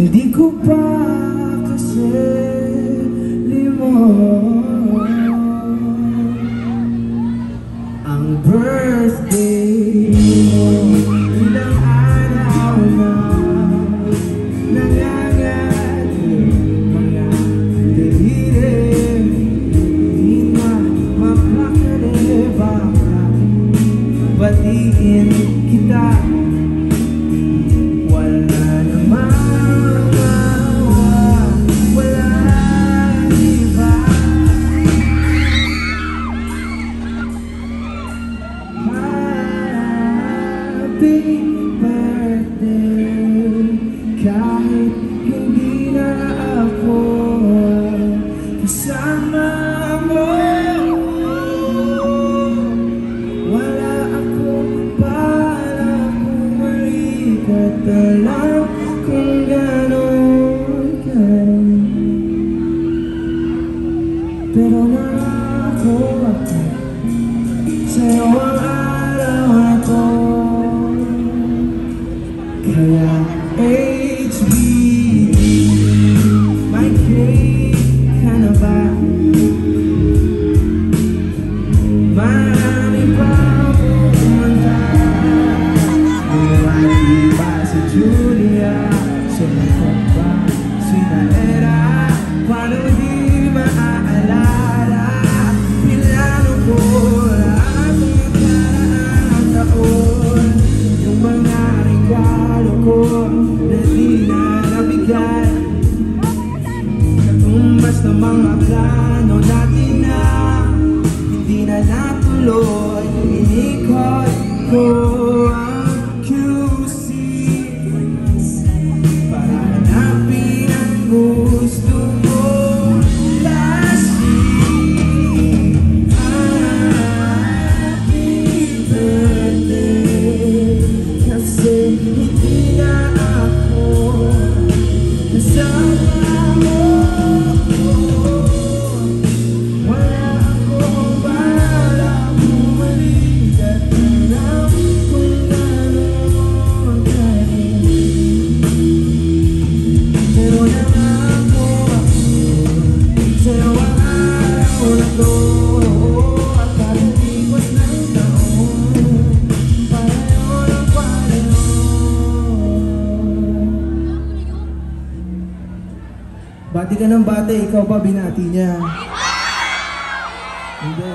Hindi ko pa kasi limon ang birthday mo. Ilang araw na nangangalit mga daliri, di na mapakali. Baka batiin kita, wala namang wala iba. Happy birthday, kahit hindi na ako kasama mo. Wala akong balak bumalik at alam kung gano'n ka rin. Pero nangako ako sa'yo ang araw na to. Kaya HBD, may cake ka na ba? Marami pa akong kumanta. Bumati ba si Julia? Sumakot ba si Naera? Paano di maaalala? Pinano ko lahat ng nakaraang taon, yung mga regalo ko na di na nabigay. Katumbas ng mga plano natin na hindi na natuloy. Inikot ko ang QC para hanapin ang gusto mo. Last week, happy birthday, kasi hindi na ako kasama mo. Wala akong balak bumalik at alam kung gano'n ka rin. Pero nangako ako sa'yo ang araw na to. At pagdatingos ng taon, pareho ng pareho. Bati ka ng bati, ikaw ba binati niya? Hindi.